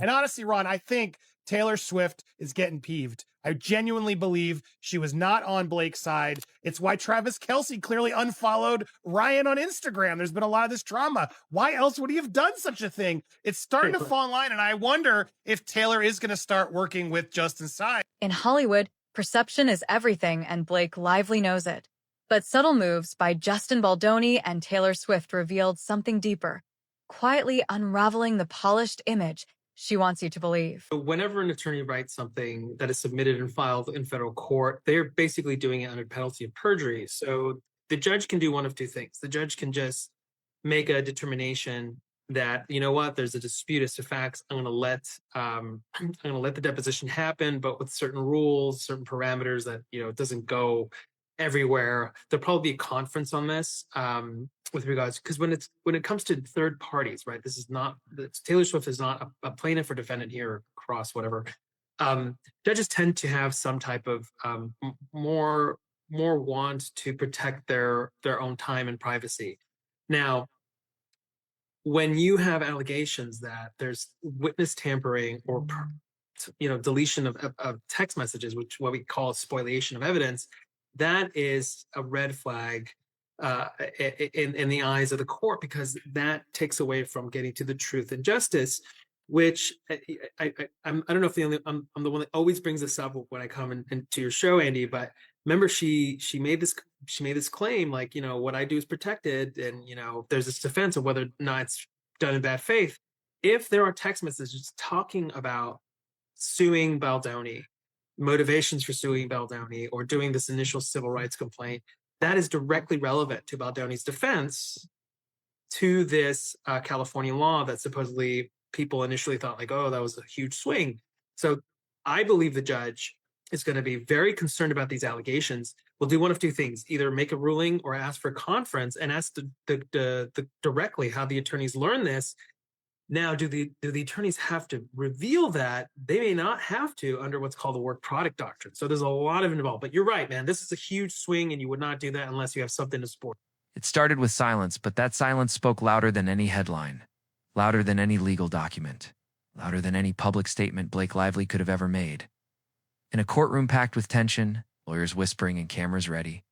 And honestly, Ron, I think Taylor Swift is getting peeved. I genuinely believe she was not on Blake's side. It's why Travis Kelce clearly unfollowed Ryan on Instagram. There's been a lot of this drama. Why else would he have done such a thing? It's starting to fall in line, and I wonder if Taylor is going to start working with Justin's side. In Hollywood, perception is everything, and Blake lively knows it. But subtle moves by Justin Baldoni and Taylor Swift revealed something deeper, quietly unraveling the polished image she wants you to believe. Whenever an attorney writes something that is submitted and filed in federal court, they're basically doing it under penalty of perjury. So the judge can do one of two things. The judge can just make a determination that, you know what, there's a dispute as to facts. I'm going to let the deposition happen, but with certain rules, certain parameters that, it doesn't go everywhere. There'll probably be a conference on this. With regards, because when it comes to third parties, right? Taylor Swift is not a plaintiff or defendant here, cross whatever. Judges tend to have some type of more want to protect their own time and privacy. Now, when you have allegations that there's witness tampering or deletion of text messages, which what we call spoliation of evidence, that is a red flag in the eyes of the court, because that takes away from getting to the truth and justice, which I don't know if I'm the one that always brings this up when I come into your show, Andy, but remember she made this claim, like, what I do is protected, and there's this defense of whether or not it's done in bad faith. If there are text messages talking about suing Baldoni, motivations for suing Baldoni, or doing this initial civil rights complaint, that is directly relevant to Baldoni's defense to this California law that supposedly people initially thought, like, oh, that was a huge swing. So I believe the judge is going to be very concerned about these allegations. We'll do one of two things: either make a ruling or ask for a conference and ask directly how the attorneys learn this. Now, do the attorneys have to reveal that? They may not have to under what's called the work product doctrine. So there's a lot of involved. But you're right, man. This is a huge swing, and you would not do that unless you have something to support. It started with silence, but that silence spoke louder than any headline, louder than any legal document, louder than any public statement Blake Lively could have ever made. In a courtroom packed with tension, lawyers whispering and cameras ready,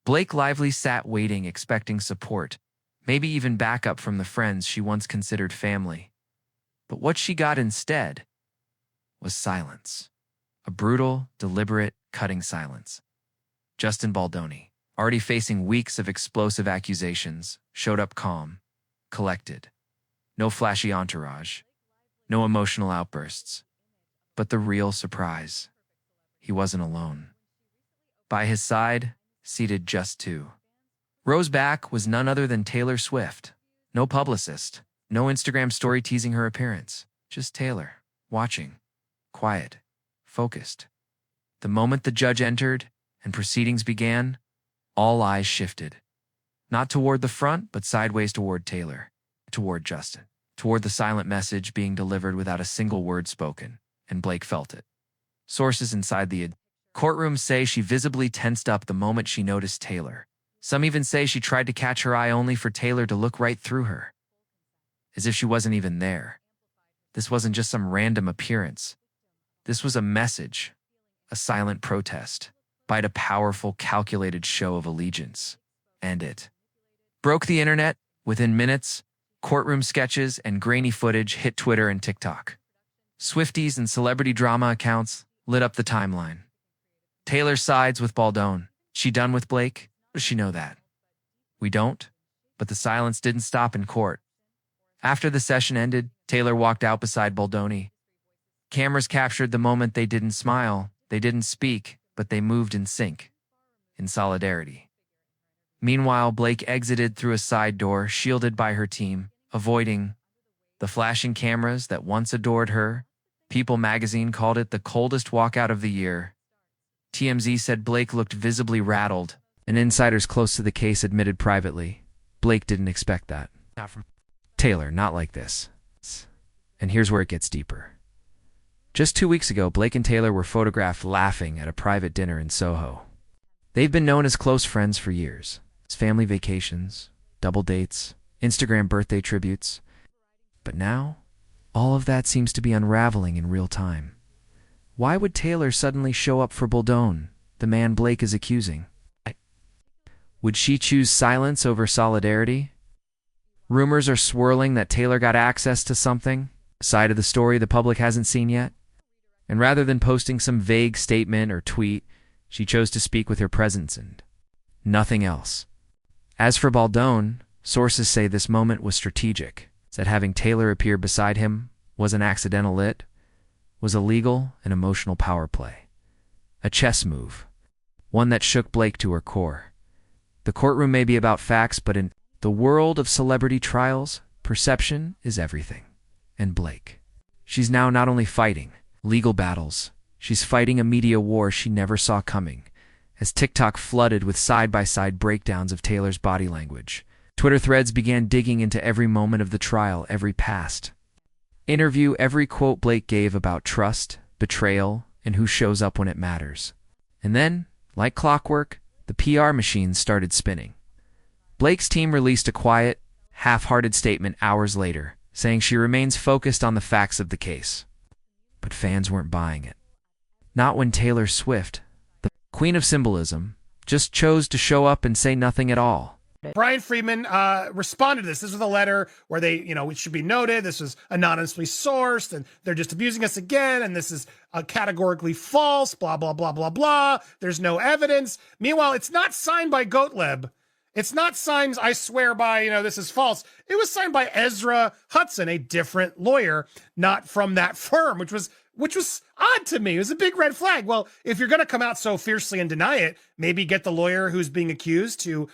Blake Lively sat waiting, expecting support, maybe even backup from the friends she once considered family. But what she got instead was silence. A brutal, deliberate, cutting silence. Justin Baldoni, already facing weeks of explosive accusations, showed up calm, collected. No flashy entourage, no emotional outbursts. But the real surprise: he wasn't alone. By his side, seated just two. Rose back was none other than Taylor Swift. No publicist, no Instagram story teasing her appearance. Just Taylor, watching, quiet, focused. The moment the judge entered and proceedings began, all eyes shifted. Not toward the front, but sideways toward Taylor, toward Justin, toward the silent message being delivered without a single word spoken, and Blake felt it. Sources inside the courtroom say she visibly tensed up the moment she noticed Taylor. Some even say she tried to catch her eye only for Taylor to look right through her, as if she wasn't even there. This wasn't just some random appearance. This was a message, a silent protest, by a powerful, calculated show of allegiance. And it broke the internet. Within minutes, courtroom sketches and grainy footage hit Twitter and TikTok. Swifties and celebrity drama accounts lit up the timeline. Taylor sides with Baldoni. She done with Blake? Does she know that? We don't, but the silence didn't stop in court. After the session ended, Taylor walked out beside Baldoni. Cameras captured the moment. They didn't smile, they didn't speak, but they moved in sync, in solidarity. Meanwhile, Blake exited through a side door, shielded by her team, avoiding the flashing cameras that once adored her. People magazine called it the coldest walkout of the year. TMZ said Blake looked visibly rattled, and insiders close to the case admitted privately, Blake didn't expect that. Not from Taylor, not like this. And here's where it gets deeper. Just 2 weeks ago, Blake and Taylor were photographed laughing at a private dinner in Soho. They've been known as close friends for years. It's family vacations, double dates, Instagram birthday tributes. But now, All of that seems to be unraveling in real time. Why would Taylor suddenly show up for Baldoni, the man Blake is accusing? Would she choose silence over solidarity? Rumors are swirling that Taylor got access to something, a side of the story the public hasn't seen yet. And rather than posting some vague statement or tweet, she chose to speak with her presence and nothing else. As for Baldoni, sources say this moment was strategic, that having Taylor appear beside him was an accidental was a legal and emotional power play. A chess move, one that shook Blake to her core. The courtroom may be about facts, but in the world of celebrity trials, perception is everything. And Blake, she's now not only fighting legal battles, she's fighting a media war she never saw coming, as TikTok flooded with side-by-side breakdowns of Taylor's body language. Twitter threads began digging into every moment of the trial, every past interview, every quote Blake gave about trust, betrayal, and who shows up when it matters. And then, like clockwork, the PR machine started spinning. Blake's team released a quiet, half-hearted statement hours later, saying she remains focused on the facts of the case. But fans weren't buying it. Not when Taylor Swift, the queen of symbolism, just chose to show up and say nothing at all. Brian Friedman responded to this. This was a letter where they, it should be noted, this was anonymously sourced, and they're just abusing us again, and this is categorically false, blah, blah, blah, blah, blah. There's no evidence. Meanwhile, it's not signed by Gottlieb. It's not signed, I swear by, this is false. It was signed by Ezra Hudson, a different lawyer, not from that firm, which was odd to me. It was a big red flag. Well, if you're going to come out so fiercely and deny it, maybe get the lawyer who's being accused to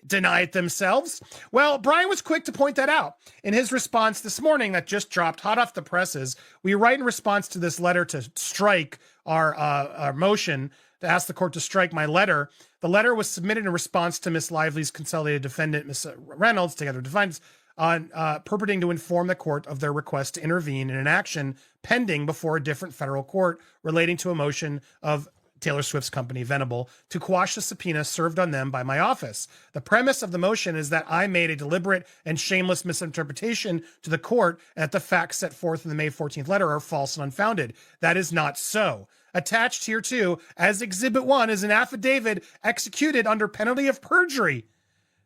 deny it themselves. Well, Brian was quick to point that out. In his response this morning that just dropped hot off the presses, we write in response to this letter to strike our motion to ask the court to strike my letter. The letter was submitted in response to Miss Lively's consolidated defendant, Miss Reynolds, together defendants, on purporting to inform the court of their request to intervene in an action pending before a different federal court relating to a motion of Taylor Swift's company, Venable, to quash the subpoena served on them by my office. The premise of the motion is that I made a deliberate and shameless misinterpretation to the court and that the facts set forth in the May 14th letter are false and unfounded. That is not so. Attached here, too, as Exhibit 1, is an affidavit executed under penalty of perjury,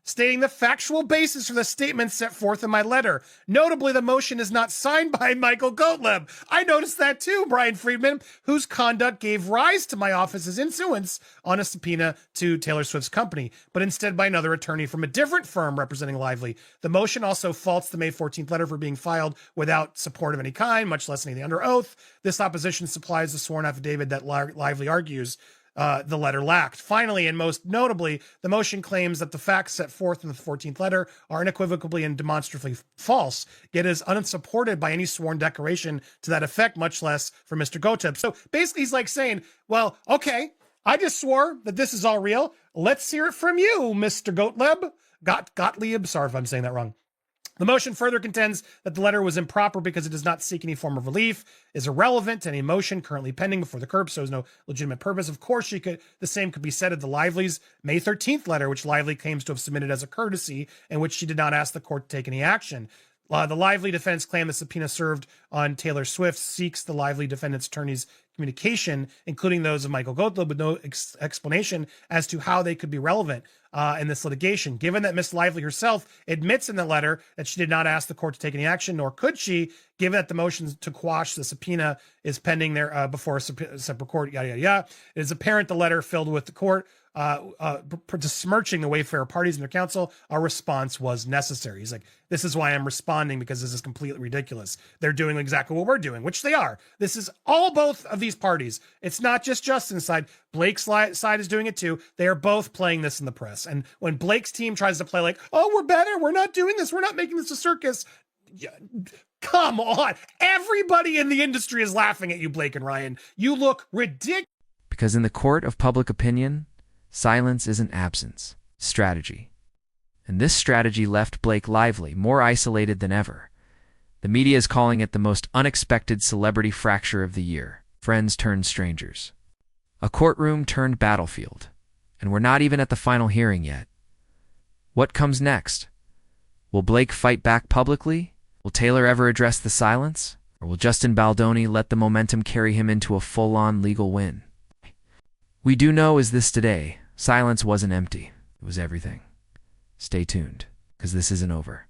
stating the factual basis for the statements set forth in my letter. Notably, the motion is not signed by Michael Gottlieb. I noticed that too, Brian Friedman, whose conduct gave rise to my office's influence on a subpoena to Taylor Swift's company, but instead by another attorney from a different firm representing Lively. The motion also faults the May 14th letter for being filed without support of any kind, much less anything under oath. This opposition supplies the sworn affidavit that Lively argues the letter lacked. Finally, and most notably, the motion claims that the facts set forth in the 14th letter are unequivocally and demonstrably false, yet is unsupported by any sworn declaration to that effect, much less from Mr. Gottlieb. So basically, he's like saying, well, okay, I just swore that this is all real. Let's hear it from you, Mr. Gottlieb. Sorry if I'm saying that wrong. The motion further contends that the letter was improper because it does not seek any form of relief, is irrelevant to any motion currently pending before the court, so there's no legitimate purpose. Of course, the same could be said of the Lively's May 13th letter, which Lively claims to have submitted as a courtesy, in which she did not ask the court to take any action. The Lively defense claim the subpoena served on Taylor Swift seeks the Lively defendant's attorney's communication, including those of Michael Gottlieb, with no explanation as to how they could be relevant in this litigation. Given that Miss Lively herself admits in the letter that she did not ask the court to take any action, nor could she, given that the motion to quash the subpoena is pending there before a separate court, yada, yada, yada, it is apparent the letter filled with the court besmirching the Wayfarer parties and their counsel, our response was necessary. He's like, this is why I'm responding, because this is completely ridiculous. They're doing exactly what we're doing, which they are. This is all both of these parties. It's not just Justin's side. Blake's side is doing it too. They are both playing this in the press. And when Blake's team tries to play like, oh, we're better, we're not doing this, we're not making this a circus. Come on. Everybody in the industry is laughing at you, Blake and Ryan. You look ridiculous. Because in the court of public opinion, silence isn't absence, strategy. And this strategy left Blake Lively more isolated than ever. The media is calling it the most unexpected celebrity fracture of the year. Friends turned strangers. A courtroom turned battlefield. And we're not even at the final hearing yet. What comes next? Will Blake fight back publicly? Will Taylor ever address the silence? Or will Justin Baldoni let the momentum carry him into a full-on legal win? We do know is this today, silence wasn't empty. It was everything. Stay tuned, because this isn't over.